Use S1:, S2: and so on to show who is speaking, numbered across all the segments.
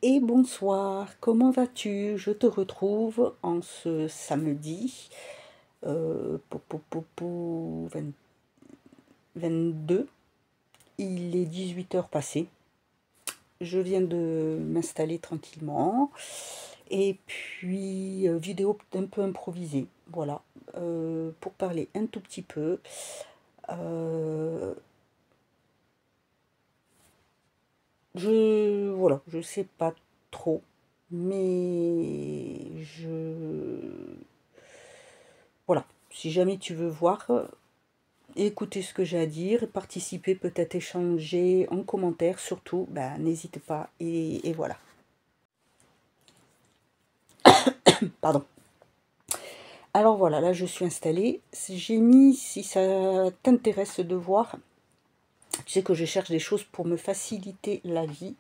S1: Et bonsoir, comment vas-tu? Je te retrouve en ce samedi 22. Il est 18 h passées. Je viens de m'installer tranquillement. Et puis, vidéo un peu improvisée. Voilà, pour parler un tout petit peu. Voilà, je sais pas trop, mais voilà, si jamais tu veux voir, écouter ce que j'ai à dire, participer, peut-être échanger en commentaire, surtout, ben, n'hésite pas, et voilà. Pardon. Alors voilà, là je suis installée. J'ai mis, si ça t'intéresse de voir, tu sais que je cherche des choses pour me faciliter la vie.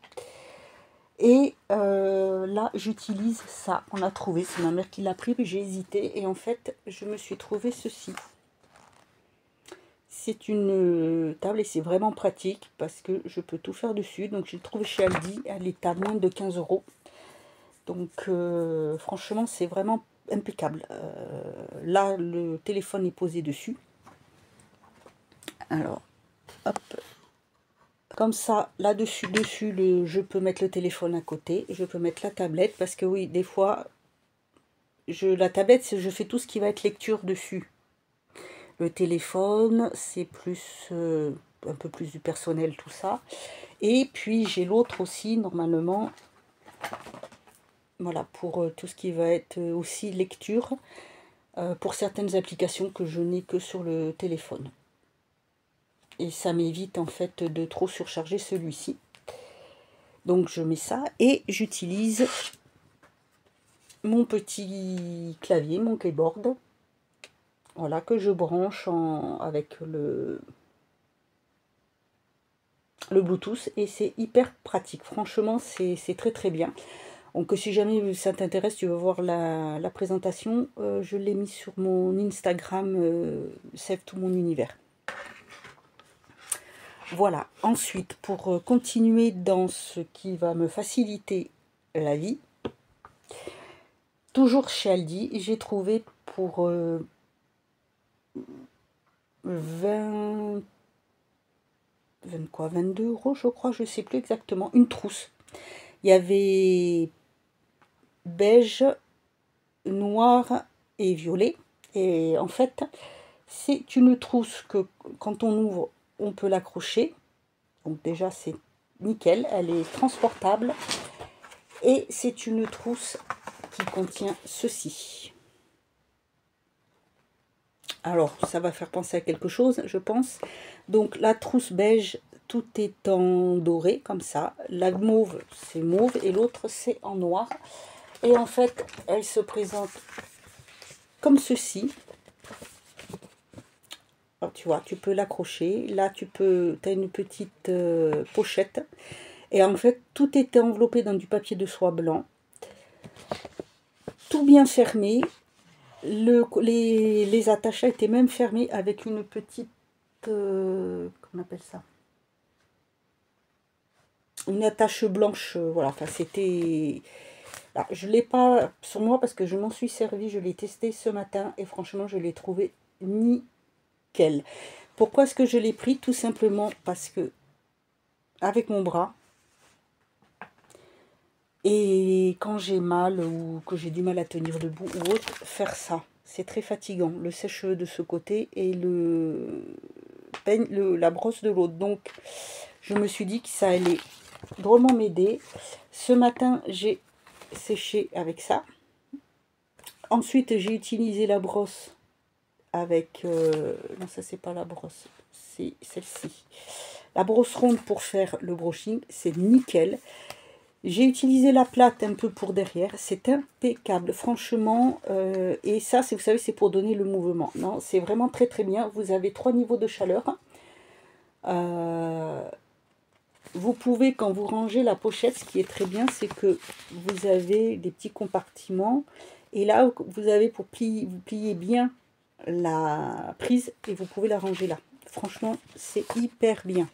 S1: Et là, j'utilise ça. On a trouvé, c'est ma mère qui l'a pris, mais j'ai hésité. Et en fait, je me suis trouvé ceci. C'est une table et c'est vraiment pratique parce que je peux tout faire dessus. Donc, je l'ai trouvé chez Aldi. Elle est à moins de 15 €. Donc, franchement, c'est vraiment impeccable. Là, le téléphone est posé dessus. Alors, hop. Comme ça, là-dessus, je peux mettre le téléphone à côté. Je peux mettre la tablette parce que oui, des fois, la tablette, je fais tout ce qui va être lecture dessus. Le téléphone, c'est plus un peu plus du personnel, tout ça. Et puis j'ai l'autre aussi, normalement, voilà, pour tout ce qui va être aussi lecture, pour certaines applications que je n'ai que sur le téléphone. Et ça m'évite en fait de trop surcharger celui-ci. Donc je mets ça et j'utilise mon petit clavier, mon keyboard. Voilà, que je branche avec le Bluetooth et c'est hyper pratique. Franchement, c'est très très bien. Donc si jamais ça t'intéresse, tu veux voir la présentation, je l'ai mis sur mon Instagram, Save tout mon univers. Voilà, ensuite, pour continuer dans ce qui va me faciliter la vie, toujours chez Aldi, j'ai trouvé pour 22 € je crois, je sais plus exactement, une trousse. Il y avait beige, noir et violet. Et en fait, c'est une trousse que quand on ouvre, on peut l'accrocher. Donc déjà, c'est nickel, elle est transportable. Et c'est une trousse qui contient ceci. Alors, ça va faire penser à quelque chose, je pense. Donc, la trousse beige, tout est en doré, comme ça. La mauve, c'est mauve, et l'autre, c'est en noir. Et en fait, elle se présente comme ceci. Alors, tu vois, tu peux l'accrocher. Là, tu as une petite pochette. Et en fait, tout était enveloppé dans du papier de soie blanc. Tout bien fermé. Les attachats étaient même fermés avec une petite... comment on appelle ça? Une attache blanche. Voilà, enfin, c'était... Alors, je ne l'ai pas sur moi parce que je m'en suis servi. Je l'ai testé ce matin et franchement, je l'ai trouvé nickel. Pourquoi est-ce que je l'ai pris? Tout simplement parce que avec mon bras, et quand j'ai mal ou que j'ai du mal à tenir debout ou autre, faire ça, c'est très fatigant. Le sèche-cheveux de ce côté et la brosse de l'autre. Donc, je me suis dit que ça allait drôlement m'aider. Ce matin, j'ai séché avec ça. Ensuite, j'ai utilisé la brosse avec... non, ça, c'est pas la brosse. C'est celle-ci. La brosse ronde pour faire le brushing. C'est nickel. J'ai utilisé la plate un peu pour derrière. C'est impeccable, franchement. Et ça, vous savez, c'est pour donner le mouvement. Non, c'est vraiment très très bien. Vous avez 3 niveaux de chaleur. Vous pouvez, quand vous rangez la pochette, ce qui est très bien, c'est que vous avez des petits compartiments. Et là, vous avez pour plier, vous pliez bien la prise et vous pouvez la ranger là. Franchement, c'est hyper bien.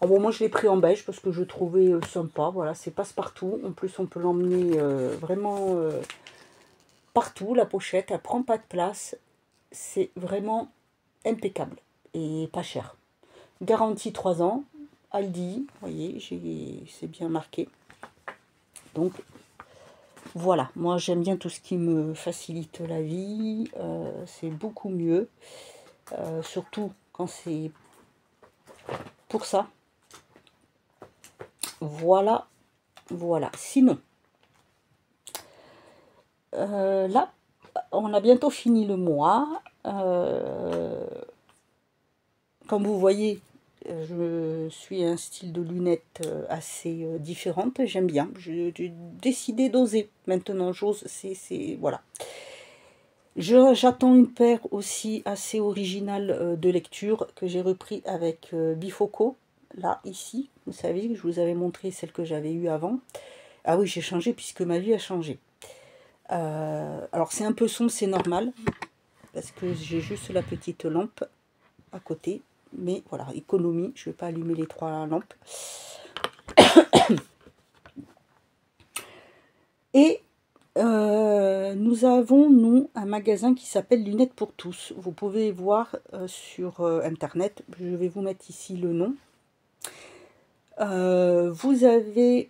S1: Ah bon, moi je l'ai pris en beige parce que je trouvais sympa. Voilà, c'est passe-partout. En plus, on peut l'emmener vraiment partout. La pochette, elle prend pas de place. C'est vraiment impeccable et pas cher. Garantie 3 ans. Aldi, vous voyez, c'est bien marqué. Donc voilà, moi j'aime bien tout ce qui me facilite la vie. C'est beaucoup mieux. Surtout quand c'est pour ça. Voilà, voilà. Sinon, là, on a bientôt fini le mois. Comme vous voyez, je suis un style de lunettes assez différente. J'aime bien. J'ai décidé d'oser. Maintenant, j'ose. Voilà. J'attends une paire aussi assez originale de lecture que j'ai repris avec Bifoco. Là, ici, vous savez, je vous avais montré celle que j'avais eue avant. Ah oui, j'ai changé puisque ma vie a changé. Alors, c'est un peu sombre, c'est normal. Parce que j'ai juste la petite lampe à côté. Mais voilà, économie, je ne vais pas allumer les 3 lampes. Et nous avons, nous, un magasin qui s'appelle Lunettes pour tous. Vous pouvez voir sur Internet. Je vais vous mettre ici le nom. Vous avez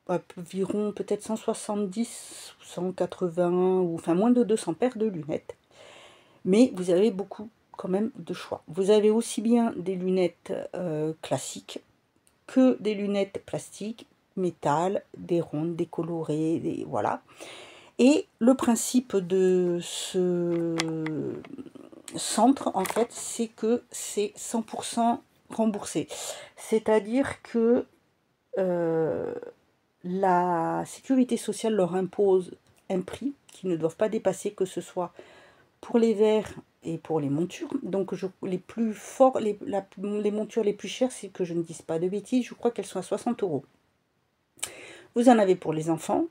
S1: environ peut-être 170, 180, ou enfin moins de 200 paires de lunettes. Mais vous avez beaucoup quand même de choix. Vous avez aussi bien des lunettes classiques que des lunettes plastiques, métal, des rondes, des colorées, voilà. Et le principe de ce centre, en fait, c'est que c'est 100% remboursé. C'est-à-dire que la sécurité sociale leur impose un prix qu'ils ne doivent pas dépasser, que ce soit pour les verres et pour les montures. Donc les plus forts, les montures les plus chères, c'est que je ne dise pas de bêtises, je crois qu'elles sont à 60 €. Vous en avez pour les enfants.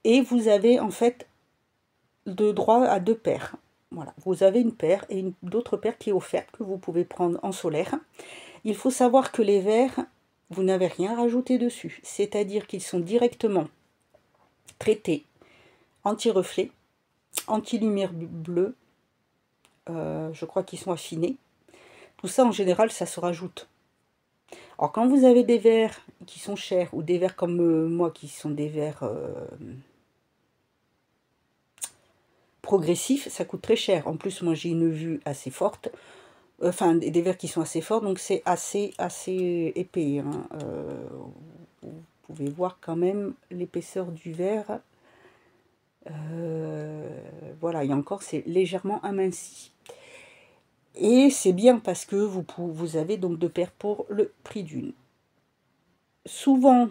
S1: Et vous avez en fait de droit à 2 paires. Voilà, vous avez une paire et d'autres paires qui est offerte, que vous pouvez prendre en solaire. Il faut savoir que les verres, vous n'avez rien rajouté dessus. C'est-à-dire qu'ils sont directement traités anti-reflet, anti-lumière bleue. Je crois qu'ils sont affinés. Tout ça, en général, ça se rajoute. Alors, quand vous avez des verres qui sont chers, ou des verres comme moi, qui sont des verres progressifs, ça coûte très cher. En plus, moi, j'ai une vue assez forte. Enfin, des verres qui sont assez forts, donc c'est assez épais. Hein. Vous pouvez voir quand même l'épaisseur du verre. Voilà, et encore, c'est légèrement aminci. Et c'est bien parce que vous avez donc 2 paires pour le prix d'une. Souvent,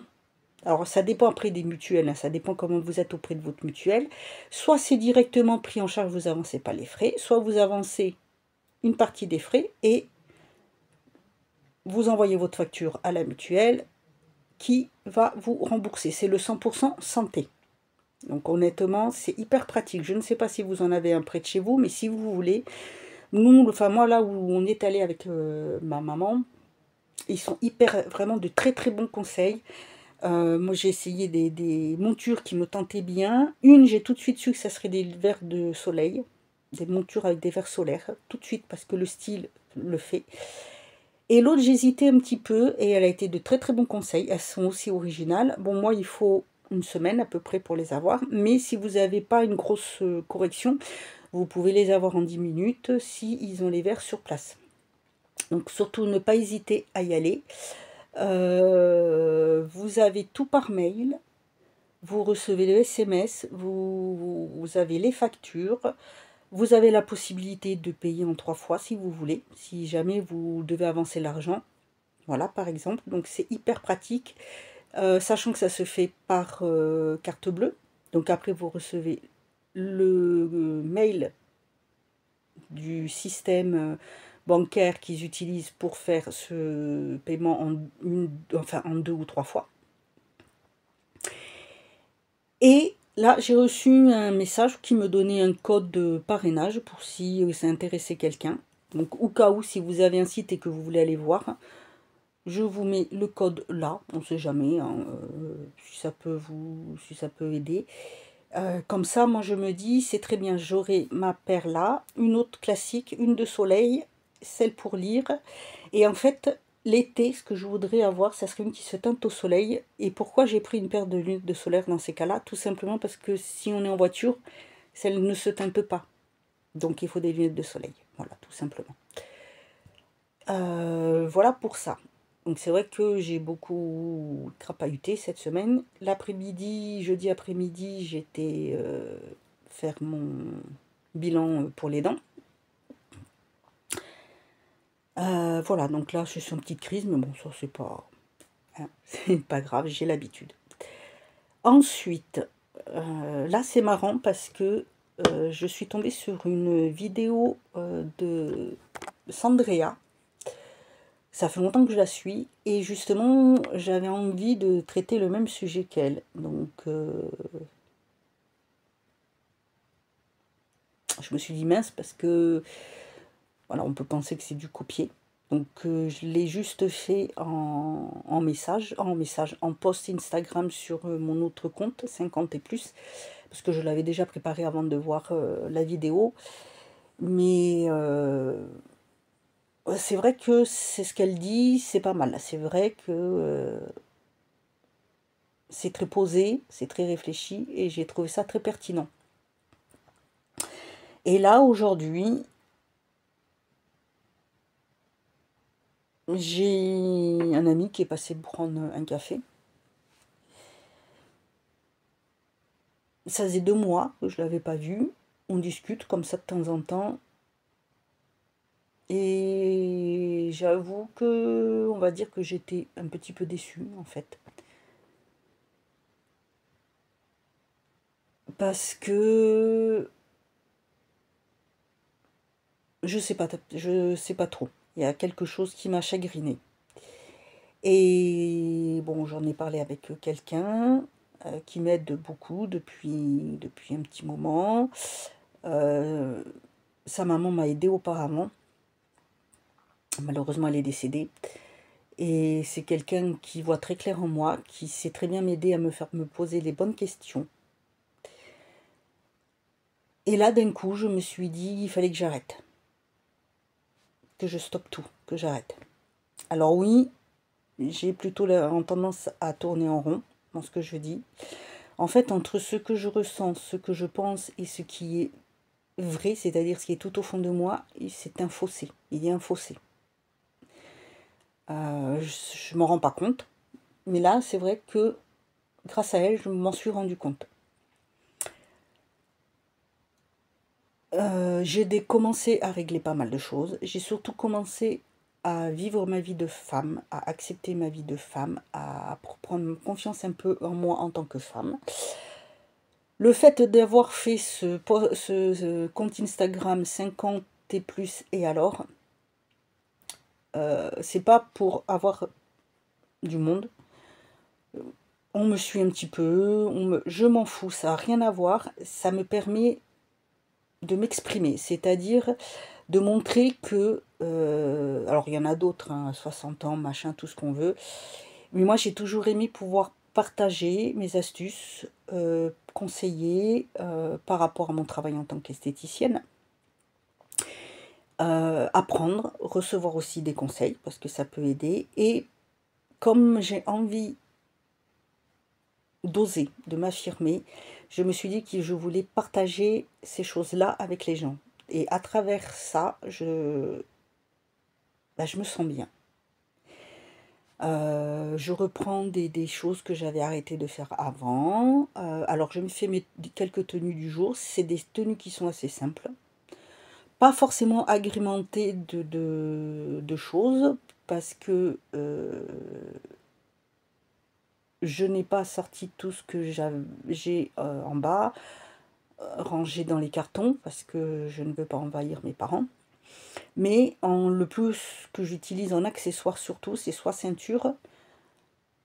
S1: alors ça dépend après des mutuelles, hein, ça dépend comment vous êtes auprès de votre mutuelle. Soit c'est directement pris en charge, vous avancez pas les frais, soit vous avancez une partie des frais et vous envoyez votre facture à la mutuelle qui va vous rembourser. C'est le 100% santé. Donc honnêtement, c'est hyper pratique. Je ne sais pas si vous en avez un près de chez vous, mais si vous voulez, nous, enfin moi là où on est allé avec ma maman, ils sont vraiment de très très bons conseils. Moi j'ai essayé des montures qui me tentaient bien. Une, j'ai tout de suite su que ça serait des verres de soleil, des montures avec des verres solaires, tout de suite parce que le style le fait. Et l'autre, j'hésitais un petit peu et elle a été de très très bons conseils. Elles sont aussi originales. Bon, moi, il faut une semaine à peu près pour les avoir. Mais si vous n'avez pas une grosse correction, vous pouvez les avoir en 10 minutes si ils ont les verres sur place. Donc surtout, ne pas hésiter à y aller. Vous avez tout par mail. Vous recevez le SMS. Vous avez les factures. Vous avez la possibilité de payer en 3 fois si vous voulez, si jamais vous devez avancer l'argent. Voilà, par exemple. Donc, c'est hyper pratique, sachant que ça se fait par carte bleue. Donc, après, vous recevez le mail du système bancaire qu'ils utilisent pour faire ce paiement en 2 ou 3 fois. Et là, j'ai reçu un message qui me donnait un code de parrainage pour si ça intéressait quelqu'un. Donc, au cas où, si vous avez un site et que vous voulez aller voir, Je vous mets le code là, on ne sait jamais hein, si ça peut aider. Comme ça, moi je me dis, c'est très bien, j'aurai ma paire là, une autre classique, une de soleil, celle pour lire. Et en fait, l'été, ce que je voudrais avoir, ça serait une qui se teinte au soleil. Et pourquoi j'ai pris une paire de lunettes de soleil dans ces cas-là? Tout simplement parce que si on est en voiture, celle ne se teinte pas. Donc il faut des lunettes de soleil. Voilà, tout simplement. Voilà pour ça. Donc c'est vrai que j'ai beaucoup crapahuté cette semaine. L'après-midi, jeudi après-midi, j'étais faire mon bilan pour les dents. Voilà, donc là je suis en petite crise, mais bon, ça c'est pas, hein, c'est pas grave, j'ai l'habitude. Ensuite, là c'est marrant parce que je suis tombée sur une vidéo de Sandrea. Ça fait longtemps que je la suis et justement j'avais envie de traiter le même sujet qu'elle. Donc je me suis dit mince parce que voilà, on peut penser que c'est du copier. Donc je l'ai juste fait en post Instagram sur mon autre compte, 50 et plus, parce que je l'avais déjà préparé avant de voir la vidéo. Mais c'est vrai que c'est ce qu'elle dit, c'est pas mal. C'est vrai que c'est très posé, c'est très réfléchi, et j'ai trouvé ça très pertinent. Et là, aujourd'hui, j'ai un ami qui est passé prendre un café. Ça faisait 2 mois que je ne l'avais pas vu. On discute comme ça de temps en temps. Et j'avoue que, on va dire que j'étais un petit peu déçue, en fait. Parce que je sais pas trop. Il y a quelque chose qui m'a chagrinée. Et bon, j'en ai parlé avec quelqu'un qui m'aide beaucoup depuis un petit moment. Euh, Sa maman m'a aidé auparavant. Malheureusement, elle est décédée. Et c'est quelqu'un qui voit très clair en moi, qui sait très bien m'aider à me faire me poser les bonnes questions. Et là, d'un coup, je me suis dit, il fallait que j'arrête. Que je stoppe tout, que j'arrête. Alors oui, j'ai plutôt tendance à tourner en rond dans ce que je dis. En fait, entre ce que je ressens, ce que je pense et ce qui est vrai, c'est-à-dire ce qui est tout au fond de moi, c'est un fossé. Il y a un fossé. Je ne m'en rends pas compte. Mais là, c'est vrai que grâce à elle, je m'en suis rendu compte. J'ai commencé à régler pas mal de choses. J'ai surtout commencé à vivre ma vie de femme, à accepter ma vie de femme, à prendre confiance un peu en moi en tant que femme. Le fait d'avoir fait ce compte Instagram 50 et plus et alors, c'est pas pour avoir du monde. On me suit un petit peu, je m'en fous, ça n'a rien à voir. Ça me permet de m'exprimer, c'est-à-dire de montrer que, alors il y en a d'autres, hein, 60 ans, machin, tout ce qu'on veut, mais moi j'ai toujours aimé pouvoir partager mes astuces, conseiller par rapport à mon travail en tant qu'esthéticienne, apprendre, recevoir aussi des conseils, parce que ça peut aider, et comme j'ai envie d'oser, de m'affirmer, je me suis dit que je voulais partager ces choses-là avec les gens. Et à travers ça, je me sens bien. Je reprends des choses que j'avais arrêté de faire avant. Alors, je me fais quelques tenues du jour. C'est des tenues qui sont assez simples. Pas forcément agrémentées de choses, parce que je n'ai pas sorti tout ce que j'ai en bas, rangé dans les cartons, parce que je ne veux pas envahir mes parents. Mais le plus que j'utilise en accessoire surtout, c'est soit ceinture,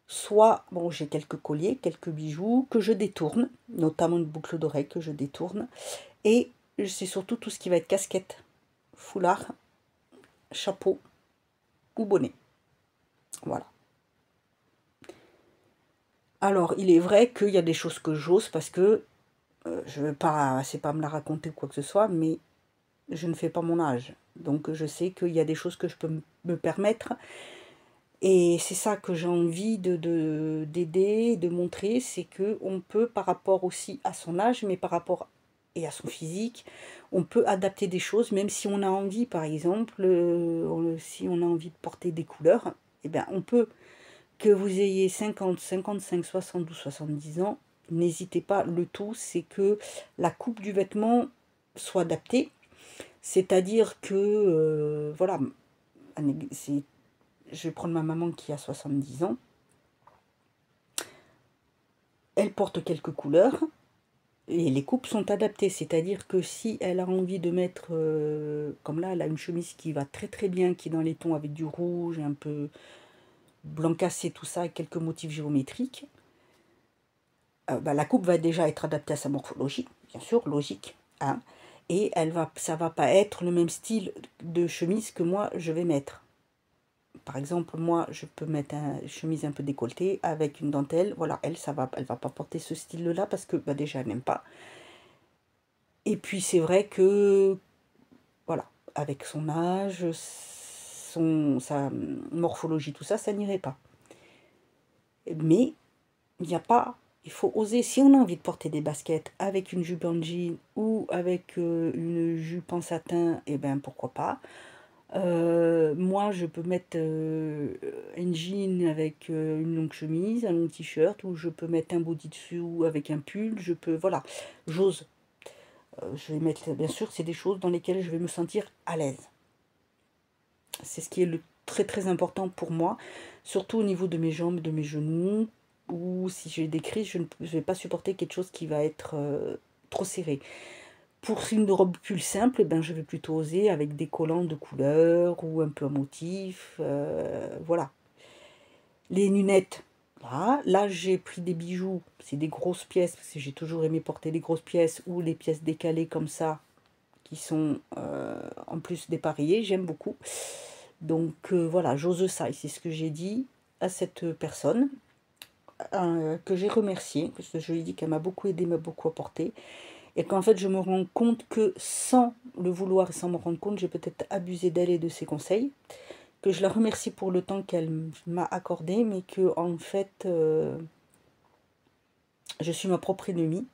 S1: soit, bon, j'ai quelques colliers, quelques bijoux que je détourne, notamment une boucle d'oreille que je détourne. Et c'est surtout tout ce qui va être casquette, foulard, chapeau ou bonnet. Voilà. Alors, il est vrai qu'il y a des choses que j'ose parce que je veux pas, c'est pas me la raconter ou quoi que ce soit, mais je ne fais pas mon âge. Donc, je sais qu'il y a des choses que je peux me permettre. Et c'est ça que j'ai envie d'aider, de montrer, c'est que on peut, par rapport aussi à son âge, mais par rapport et à son physique, on peut adapter des choses, même si on a envie, par exemple, si on a envie de porter des couleurs, eh bien, on peut, que vous ayez 50, 55, 72, 70 ans, n'hésitez pas, le tout, c'est que la coupe du vêtement soit adaptée, c'est-à-dire que, voilà, je vais prendre ma maman qui a 70 ans, elle porte quelques couleurs et les coupes sont adaptées. C'est-à-dire que si elle a envie de mettre, comme là, elle a une chemise qui va très très bien, qui est dans les tons avec du rouge, un peu blanc cassé, tout ça, avec quelques motifs géométriques, bah, la coupe va déjà être adaptée à sa morphologie, bien sûr, logique, hein, et ça va pas être le même style de chemise que moi je vais mettre. Par exemple, moi, je peux mettre une chemise un peu décolletée avec une dentelle. Voilà, elle va pas porter ce style-là parce que bah, déjà, elle n'aime pas. Et puis, c'est vrai que, voilà, avec son âge, sa morphologie, tout ça, ça n'irait pas. Mais, il n'y a pas... Il faut oser. Si on a envie de porter des baskets avec une jupe en jean ou avec une jupe en satin, eh ben pourquoi pas. Moi, je peux mettre un jean avec une longue chemise, un long t-shirt, ou je peux mettre un body dessous avec un pull. Je peux, voilà, j'ose. Je vais mettre, bien sûr, c'est des choses dans lesquelles je vais me sentir à l'aise. C'est ce qui est le très très important pour moi, surtout au niveau de mes jambes, de mes genoux, ou si j'ai des crises, je ne vais pas supporter quelque chose qui va être trop serré. Pour une robe plus simple, eh ben, je vais plutôt oser avec des collants de couleur ou un peu en motif. Voilà. Les lunettes. Là j'ai pris des bijoux. C'est des grosses pièces, parce que j'ai toujours aimé porter des grosses pièces ou les pièces décalées comme ça, qui sont en plus dépareillées. J'aime beaucoup. Donc voilà, j'ose ça. Et c'est ce que j'ai dit à cette personne, que j'ai remerciée, parce que je lui ai dit qu'elle m'a beaucoup aidé, m'a beaucoup apporté. Et qu'en fait, je me rends compte que sans le vouloir et sans me rendre compte, j'ai peut-être abusé d'elle et de ses conseils. Que je la remercie pour le temps qu'elle m'a accordé, mais que en fait, je suis ma propre ennemie.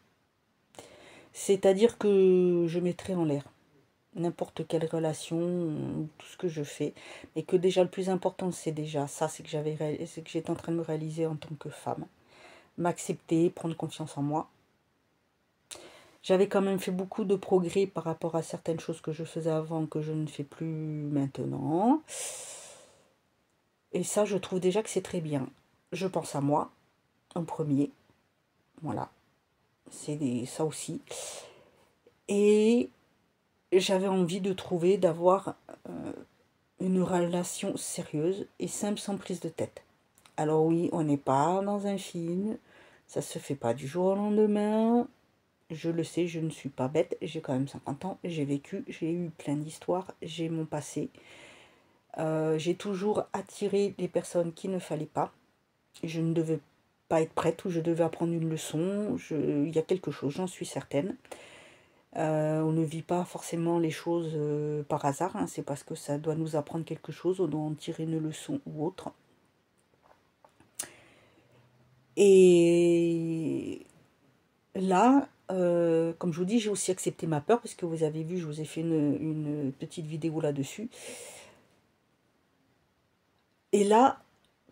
S1: C'est-à-dire que je mettrai en l'air n'importe quelle relation, tout ce que je fais. Et que déjà, le plus important, c'est déjà ça, c'est que j'étais en train de me réaliser en tant que femme. M'accepter, prendre confiance en moi. J'avais quand même fait beaucoup de progrès par rapport à certaines choses que je faisais avant, que je ne fais plus maintenant. Et ça, je trouve déjà que c'est très bien. Je pense à moi, en premier. Voilà, c'est ça aussi. Et j'avais envie de trouver, d'avoir une relation sérieuse et simple, sans prise de tête. Alors oui, on n'est pas dans un film, ça se fait pas du jour au lendemain. Je le sais, je ne suis pas bête, j'ai quand même 50 ans, j'ai vécu, j'ai eu plein d'histoires, j'ai mon passé. J'ai toujours attiré les personnes qu'il ne fallait pas. Je ne devais pas être prête ou je devais apprendre une leçon. Il y a quelque chose, j'en suis certaine. On ne vit pas forcément les choses par hasard, hein, c'est parce que ça doit nous apprendre quelque chose, on doit en tirer une leçon ou autre. Et là, comme je vous dis, j'ai aussi accepté ma peur, parce que vous avez vu, je vous ai fait une petite vidéo là-dessus. Et là,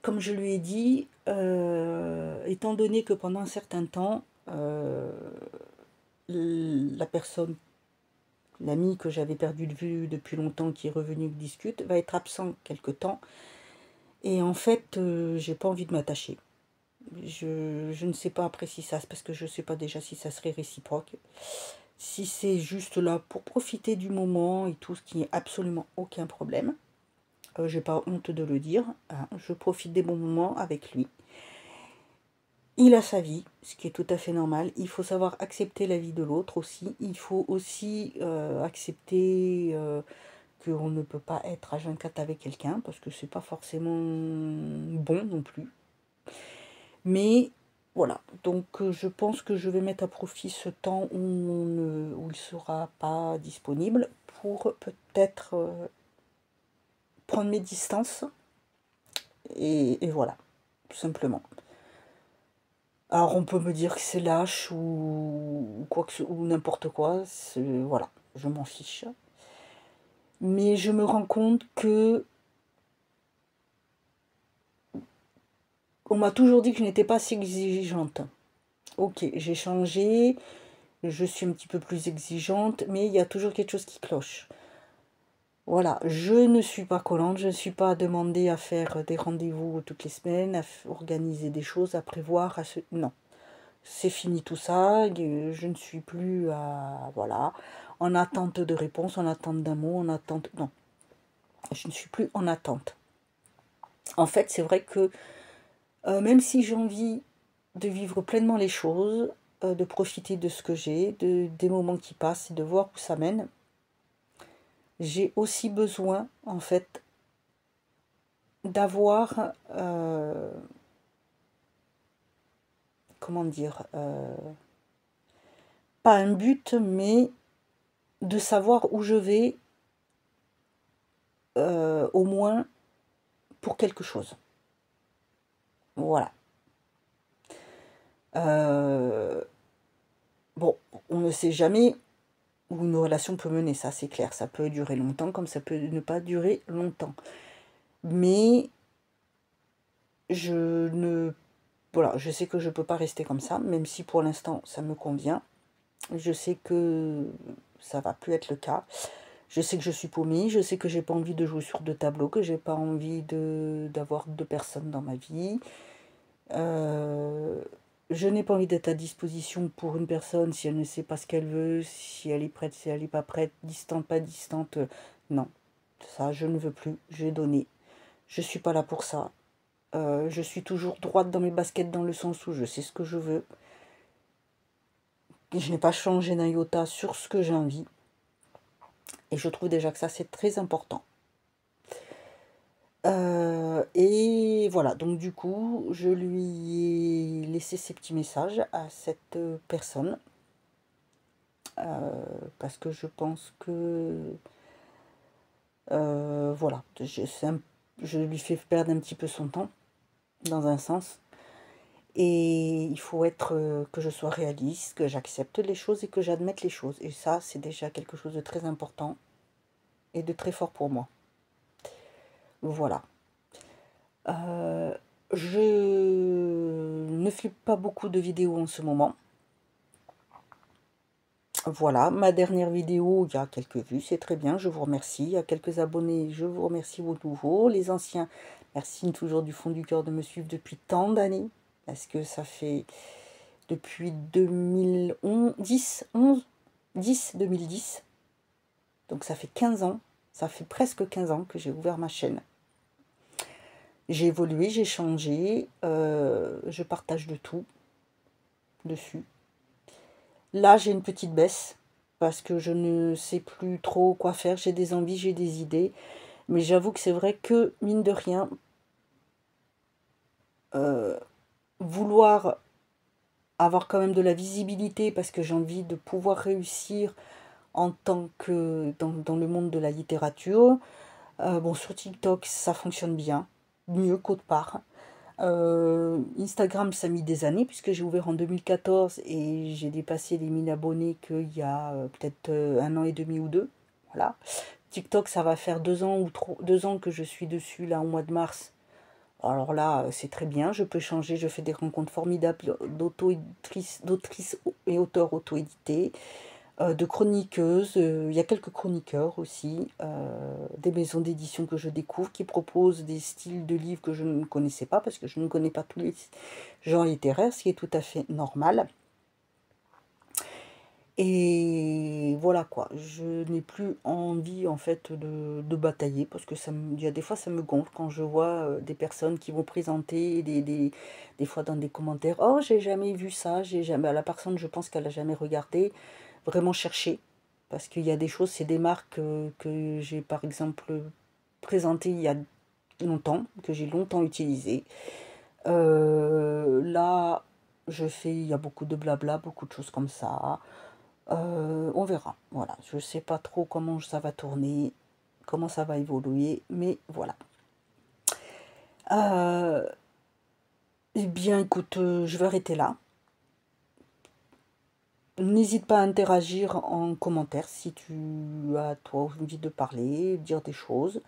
S1: comme je lui ai dit, étant donné que pendant un certain temps, la personne, l'ami que j'avais perdu de vue depuis longtemps, qui est revenu discute, va être absent quelque temps. Et en fait, j'ai pas envie de m'attacher. Je ne sais pas après si ça, parce que je ne sais pas déjà si ça serait réciproque. Si c'est juste là pour profiter du moment et tout, ce qui n'est absolument aucun problème. J'ai pas honte de le dire, hein, je profite des bons moments avec lui. Il a sa vie, ce qui est tout à fait normal. Il faut savoir accepter la vie de l'autre aussi. Il faut aussi accepter qu'on ne peut pas être H24 avec quelqu'un, parce que c'est pas forcément bon non plus. Mais voilà, donc je pense que je vais mettre à profit ce temps où il ne sera pas disponible pour peut-être prendre mes distances. Et voilà, tout simplement. Alors on peut me dire que c'est lâche ou quoi que ou n'importe quoi, voilà, je m'en fiche. Mais je me rends compte que on m'a toujours dit que je n'étais pas assez exigeante. Ok, j'ai changé, je suis un petit peu plus exigeante, mais il y a toujours quelque chose qui cloche. Voilà, je ne suis pas collante, je ne suis pas demandée à faire des rendez-vous toutes les semaines, à organiser des choses, à prévoir, non. C'est fini tout ça, je ne suis plus voilà, en attente de réponse, en attente d'un mot, en attente... Non, je ne suis plus en attente. En fait, c'est vrai que même si j'ai envie de vivre pleinement les choses, de profiter de ce que j'ai, des moments qui passent et de voir où ça mène, j'ai aussi besoin, en fait, d'avoir, comment dire, pas un but, mais de savoir où je vais, au moins pour quelque chose. Voilà. Bon, on ne sait jamais où une relation peut mener, ça c'est clair. Ça peut durer longtemps comme ça peut ne pas durer longtemps. Mais je ne... Voilà, je sais que je ne peux pas rester comme ça, même si pour l'instant ça me convient. Je sais que ça va plus être le cas. Je sais que je suis paumée, je sais que j'ai pas envie de jouer sur deux tableaux, que j'ai pas envie d'avoir deux personnes dans ma vie. Je n'ai pas envie d'être à disposition pour une personne si elle ne sait pas ce qu'elle veut, si elle est prête, si elle n'est pas prête, distante, pas distante. Non, ça je ne veux plus, j'ai donné. Je suis pas là pour ça. Je suis toujours droite dans mes baskets dans le sens où je sais ce que je veux. Je n'ai pas changé d'un iota sur ce que j'ai envie. Et je trouve déjà que ça c'est très important. Et voilà, donc du coup, je lui ai laissé ces petits messages à cette personne. Parce que je pense que voilà, je lui fais perdre un petit peu son temps, dans un sens. Et il faut être que je sois réaliste, que j'accepte les choses et que j'admette les choses. Et ça, c'est déjà quelque chose de très important et de très fort pour moi. Voilà. Je ne fais pas beaucoup de vidéos en ce moment. Voilà, ma dernière vidéo, il y a quelques vues, c'est très bien, je vous remercie. Il y a quelques abonnés, je vous remercie aux nouveaux. Les anciens, merci toujours du fond du cœur de me suivre depuis tant d'années. Parce que ça fait depuis 2010, 2010. Donc ça fait 15 ans, ça fait presque 15 ans que j'ai ouvert ma chaîne. J'ai évolué, j'ai changé, je partage de tout dessus. Là, j'ai une petite baisse parce que je ne sais plus trop quoi faire. J'ai des envies, j'ai des idées. Mais j'avoue que c'est vrai que, mine de rien, vouloir avoir quand même de la visibilité parce que j'ai envie de pouvoir réussir en tant que dans le monde de la littérature. Bon, sur TikTok, ça fonctionne bien, mieux qu'autre part. Instagram, ça a mis des années puisque j'ai ouvert en 2014 et j'ai dépassé les 1000 abonnés qu'il y a peut-être 1 an et demi ou deux. Voilà. TikTok, ça va faire 2 ans ou 2 ans que je suis dessus là au mois de mars. Alors là, c'est très bien, je peux changer, je fais des rencontres formidables d'autrices et auteurs auto-édités, de chroniqueuses, il y a quelques chroniqueurs aussi, des maisons d'édition que je découvre qui proposent des styles de livres que je ne connaissais pas parce que je ne connais pas tous les genres littéraires, ce qui est tout à fait normal. Et voilà quoi, je n'ai plus envie en fait de batailler parce que il y a des fois ça me gonfle quand je vois des personnes qui vont présenter des fois dans des commentaires, oh j'ai jamais vu ça, j'ai jamais, la personne je pense qu'elle a jamais regardé, vraiment chercher. Parce qu'il y a des choses, c'est des marques que j'ai par exemple présentées il y a longtemps, que j'ai longtemps utilisées. Là, il y a beaucoup de blabla, beaucoup de choses comme ça. On verra, voilà. Je sais pas trop comment ça va tourner, comment ça va évoluer, mais voilà. Eh bien, écoute, je vais arrêter là. N'hésite pas à interagir en commentaire si tu as, toi, envie de parler, dire des choses.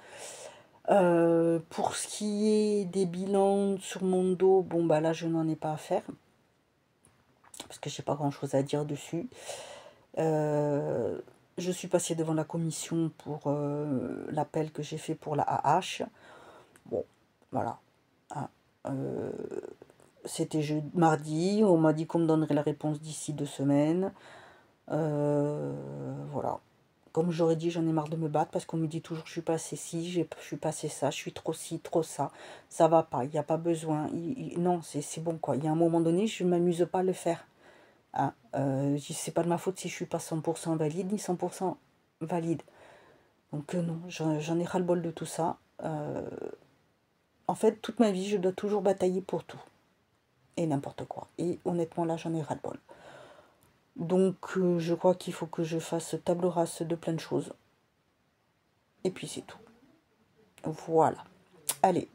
S1: Pour ce qui est des bilans sur mon dos, bon, bah là, je n'en ai pas à faire. Parce que je n'ai pas grand-chose à dire dessus. Je suis passée devant la commission pour l'appel que j'ai fait pour la AH. Bon, voilà. Ah, c'était mardi, on m'a dit qu'on me donnerait la réponse d'ici 2 semaines. Voilà. Comme j'aurais dit, j'en ai marre de me battre parce qu'on me dit toujours que je suis pas assez ci, je suis pas assez ça, je suis trop ci, trop ça. Ça va pas, il n'y a pas besoin. Non, c'est bon quoi. Il y a un moment donné, je ne m'amuse pas à le faire. Hein. C'est pas de ma faute si je suis pas 100% valide ni 100% valide. Donc non, j'en ai ras-le-bol de tout ça. En fait, toute ma vie, je dois toujours batailler pour tout. Et n'importe quoi. Et honnêtement, là, j'en ai ras-le-bol. Donc, je crois qu'il faut que je fasse table rase de plein de choses. Et puis, c'est tout. Voilà. Allez,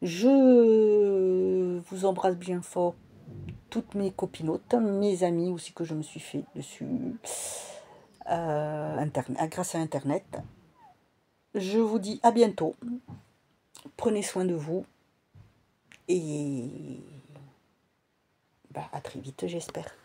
S1: je vous embrasse bien fort, toutes mes copinotes, mes amis aussi que je me suis fait dessus, grâce à Internet. Je vous dis à bientôt. Prenez soin de vous. Et bah, à très vite, j'espère.